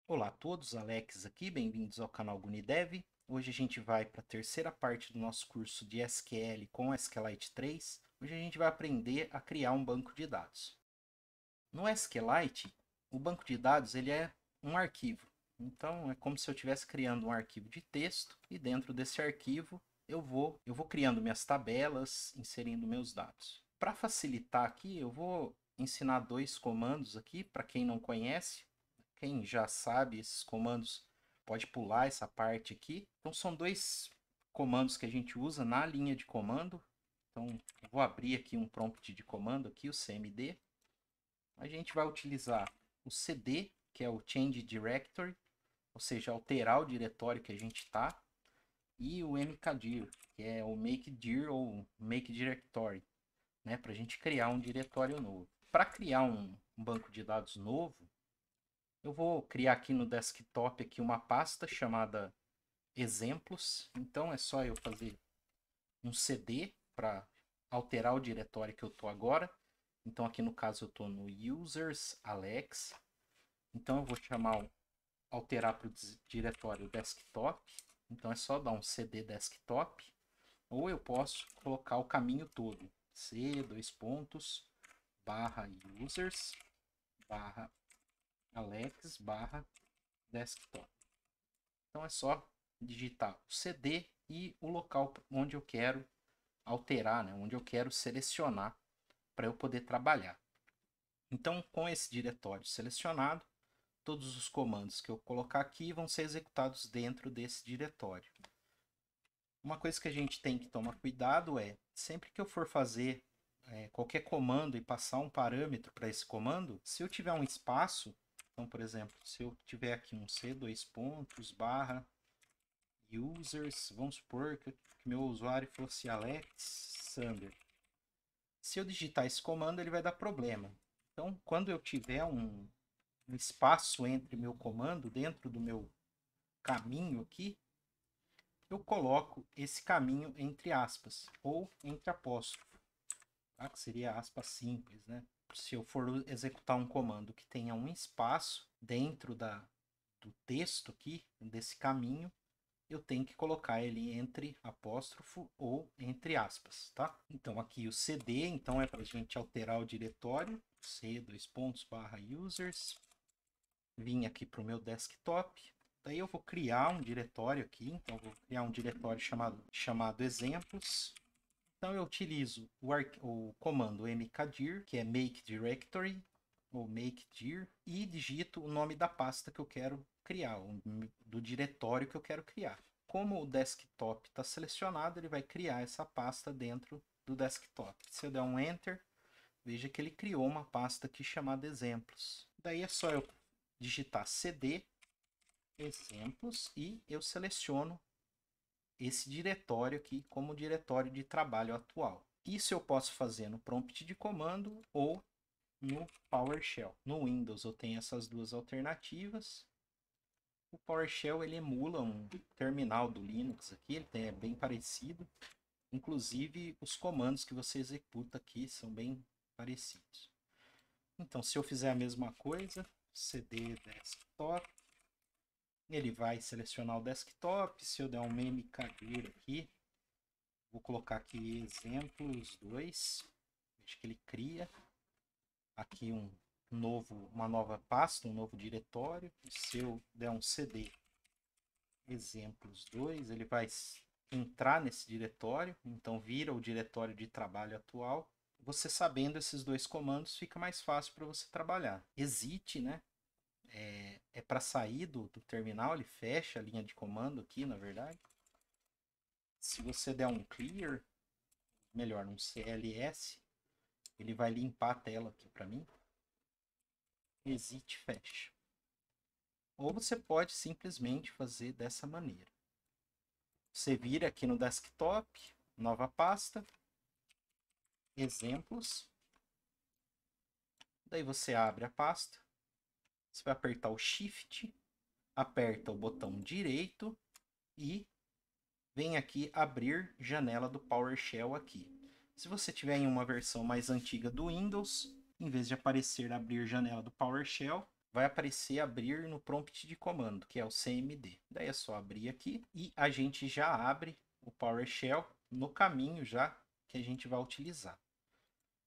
Olá a todos, Alex aqui, bem-vindos ao canal Gunidev. Hoje a gente vai para a terceira parte do nosso curso de SQL com SQLite 3. Hoje a gente vai aprender a criar um banco de dados. No SQLite, o banco de dados ele é um arquivo. Então é como se eu estivesse criando um arquivo de texto e dentro desse arquivo eu vou criando minhas tabelas, inserindo meus dados. Para facilitar aqui, eu vou ensinar dois comandos aqui para quem não conhece. Quem já sabe esses comandos pode pular essa parte aqui. Então são dois comandos que a gente usa na linha de comando. Então eu vou abrir aqui um prompt de comando aqui, o cmd. A gente vai utilizar o cd, que é o change directory, ou seja, alterar o diretório que a gente está, e o mkdir, que é o makedir ou make directory, né, para a gente criar um diretório novo. Para criar um banco de dados novo, eu vou criar aqui no desktop aqui uma pasta chamada exemplos. Então é só eu fazer um cd para alterar o diretório que eu estou agora. Então aqui no caso eu estou no users alex. Então eu vou chamar alterar para o diretório desktop. Então é só dar um cd desktop. Ou eu posso colocar o caminho todo. C, dois pontos, barra users, barra alex, barra desktop. Então é só digitar o CD e o local onde eu quero alterar, né? Onde eu quero selecionar para eu poder trabalhar. Então, com esse diretório selecionado, todos os comandos que eu colocar aqui vão ser executados dentro desse diretório. Uma coisa que a gente tem que tomar cuidado é, sempre que eu for fazer qualquer comando e passar um parâmetro para esse comando, se eu tiver um espaço, então, por exemplo, se eu tiver aqui um C, dois pontos, barra, users, vamos supor que meu usuário fosse Alexander. Se eu digitar esse comando, ele vai dar problema. Então, quando eu tiver um espaço entre meu comando, dentro do meu caminho aqui, eu coloco esse caminho entre aspas, ou entre apóstrofo, tá? Que seria aspas simples, né? Se eu for executar um comando que tenha um espaço dentro do texto aqui, desse caminho, eu tenho que colocar ele entre apóstrofo ou entre aspas, tá? Então aqui o cd, então é para a gente alterar o diretório, c, dois pontos, barra users, vim aqui para o meu desktop, daí eu vou criar um diretório aqui, então eu vou criar um diretório chamado exemplos. Então eu utilizo o comando mkdir, que é make directory, ou makedir, e digito o nome da pasta que eu quero criar, do diretório que eu quero criar. Como o desktop está selecionado, ele vai criar essa pasta dentro do desktop. Se eu der um enter, veja que ele criou uma pasta aqui chamada exemplos. Daí é só eu digitar cd exemplos e eu seleciono esse diretório aqui como diretório de trabalho atual. Isso eu posso fazer no prompt de comando ou no PowerShell. No Windows eu tenho essas duas alternativas. O PowerShell ele emula um terminal do Linux aqui, é bem parecido. Inclusive os comandos que você executa aqui são bem parecidos. Então se eu fizer a mesma coisa, cd desktop, ele vai selecionar o desktop. Se eu der um mkdir aqui, vou colocar aqui exemplos 2. Veja que ele cria aqui uma nova pasta, um novo diretório. Se eu der um cd exemplos 2, ele vai entrar nesse diretório, então vira o diretório de trabalho atual. Você sabendo esses dois comandos, fica mais fácil para você trabalhar. Exit, né? É para sair do terminal, ele fecha a linha de comando aqui, na verdade. Se você der um clear, melhor, um cls, ele vai limpar a tela aqui para mim. Exit, fecha. Ou você pode simplesmente fazer dessa maneira. Você vira aqui no desktop, nova pasta, exemplos. Daí você abre a pasta. Você vai apertar o Shift, aperta o botão direito e vem aqui abrir janela do PowerShell aqui. Se você tiver em uma versão mais antiga do Windows, em vez de aparecer abrir janela do PowerShell, vai aparecer abrir no prompt de comando, que é o CMD. Daí é só abrir aqui e a gente já abre o PowerShell no caminho já que a gente vai utilizar.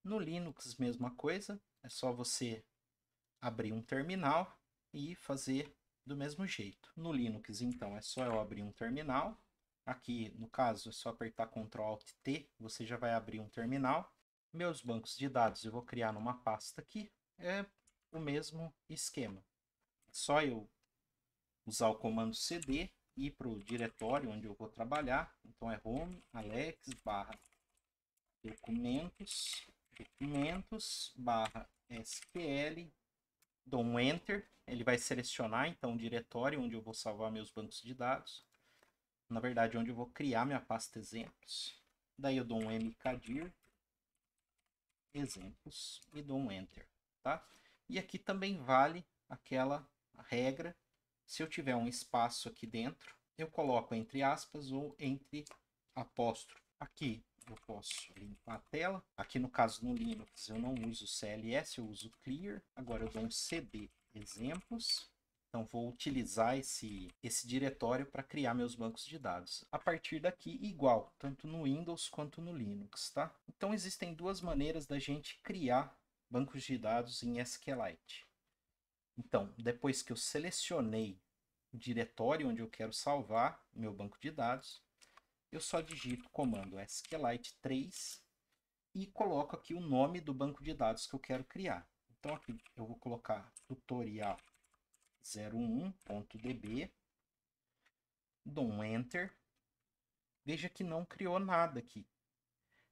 No Linux, mesma coisa, é só você abrir um terminal e fazer do mesmo jeito. No Linux, então, é só eu abrir um terminal. Aqui, no caso, é só apertar Ctrl Alt T, você já vai abrir um terminal. Meus bancos de dados eu vou criar numa pasta aqui. É o mesmo esquema. É só eu usar o comando cd e ir para o diretório onde eu vou trabalhar. Então é home alex barra documentos barra SQL, dou um enter, ele vai selecionar então o diretório onde eu vou salvar meus bancos de dados, na verdade onde eu vou criar minha pasta exemplos. Daí eu dou um mkdir exemplos e dou um enter, tá? E aqui também vale aquela regra, se eu tiver um espaço aqui dentro, eu coloco entre aspas ou entre apóstrofo. Aqui eu posso limpar a tela. Aqui no caso no Linux eu não uso CLS, eu uso Clear. Agora eu dou um cd exemplos. Então vou utilizar esse diretório para criar meus bancos de dados. A partir daqui, igual, tanto no Windows quanto no Linux, tá? Então existem duas maneiras da gente criar bancos de dados em SQLite. Então, depois que eu selecionei o diretório onde eu quero salvar meu banco de dados, eu só digito o comando SQLite3 e coloco aqui o nome do banco de dados que eu quero criar. Então aqui eu vou colocar tutorial 01.db, dou um enter. Veja que não criou nada aqui.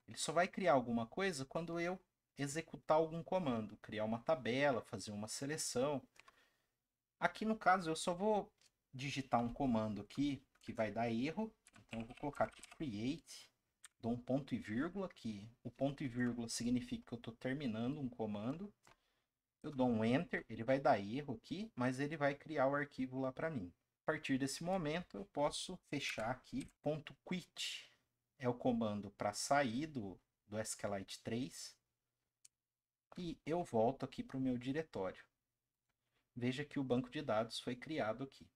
Ele só vai criar alguma coisa quando eu executar algum comando, criar uma tabela, fazer uma seleção. Aqui no caso eu só vou digitar um comando aqui que vai dar erro. Então eu vou colocar aqui create, dou um ponto e vírgula, que o ponto e vírgula significa que eu estou terminando um comando. Eu dou um enter, ele vai dar erro aqui, mas ele vai criar o arquivo lá para mim. A partir desse momento eu posso fechar aqui. .quit é o comando para sair do SQLite 3 e eu volto aqui para o meu diretório. Veja que o banco de dados foi criado aqui.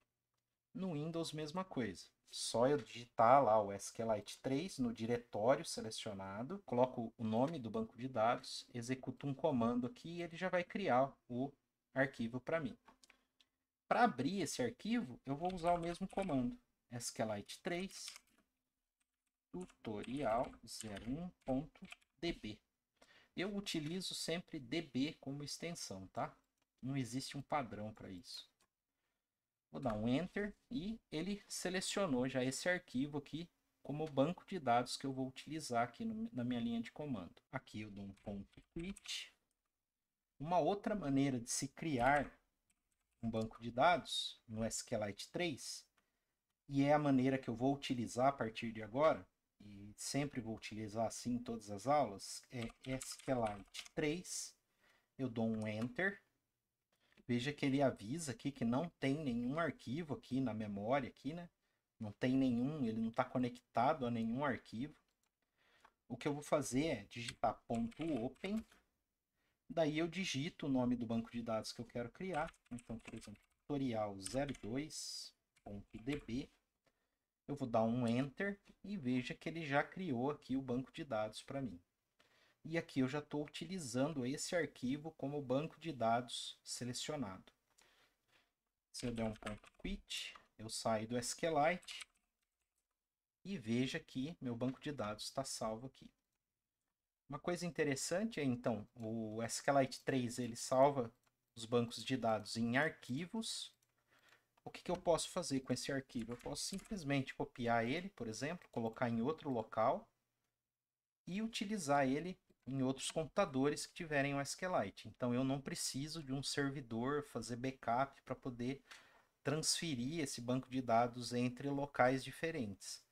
No Windows, mesma coisa. Só eu digitar lá o SQLite 3 no diretório selecionado, coloco o nome do banco de dados, executo um comando aqui e ele já vai criar o arquivo para mim. Para abrir esse arquivo, eu vou usar o mesmo comando, SQLite 3 tutorial 01.db. Eu utilizo sempre db como extensão, tá? Não existe um padrão para isso. Vou dar um enter e ele selecionou já esse arquivo aqui como banco de dados que eu vou utilizar aqui na minha linha de comando. Aqui eu dou um ponto quit. Uma outra maneira de se criar um banco de dados no SQLite 3, e é a maneira que eu vou utilizar a partir de agora, e sempre vou utilizar assim em todas as aulas, é SQLite 3, eu dou um enter. Veja que ele avisa aqui que não tem nenhum arquivo aqui na memória, aqui, né? Não tem nenhum, ele não está conectado a nenhum arquivo. O que eu vou fazer é digitar .open, daí eu digito o nome do banco de dados que eu quero criar. Então, por exemplo, tutorial 02.db. Eu vou dar um enter e veja que ele já criou aqui o banco de dados para mim. E aqui eu já estou utilizando esse arquivo como banco de dados selecionado. Se eu der um ponto quit, eu saio do SQLite e veja que meu banco de dados está salvo aqui. Uma coisa interessante é, então, o SQLite 3 ele salva os bancos de dados em arquivos. O que eu posso fazer com esse arquivo? Eu posso simplesmente copiar ele, por exemplo, colocar em outro local e utilizar ele em outros computadores que tiverem o SQLite. Então eu não preciso de um servidor fazer backup para poder transferir esse banco de dados entre locais diferentes.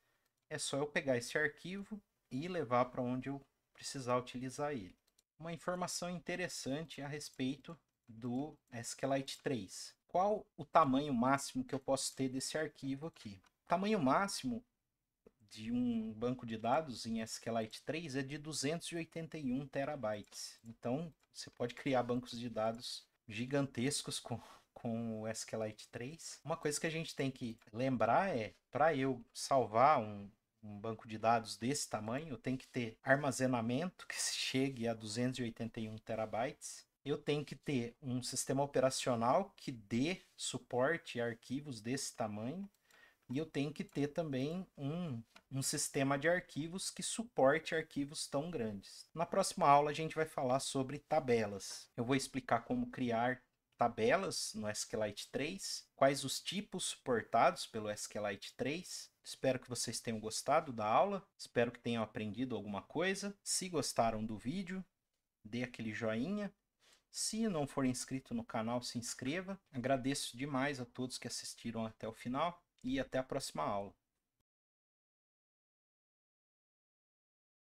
É só eu pegar esse arquivo e levar para onde eu precisar utilizar ele. Uma informação interessante a respeito do SQLite 3. Qual o tamanho máximo que eu posso ter desse arquivo aqui? O tamanho máximo de um banco de dados em SQLite 3 é de 281 terabytes. Então, você pode criar bancos de dados gigantescos com com o SQLite 3. Uma coisa que a gente tem que lembrar é, para eu salvar um banco de dados desse tamanho, eu tenho que ter armazenamento que chegue a 281 terabytes. Eu tenho que ter um sistema operacional que dê suporte a arquivos desse tamanho. E eu tenho que ter também um sistema de arquivos que suporte arquivos tão grandes. Na próxima aula a gente vai falar sobre tabelas. Eu vou explicar como criar tabelas no SQLite 3, quais os tipos suportados pelo SQLite 3. Espero que vocês tenham gostado da aula, espero que tenham aprendido alguma coisa. Se gostaram do vídeo, dê aquele joinha. Se não for inscrito no canal, se inscreva. Agradeço demais a todos que assistiram até o final e até a próxima aula.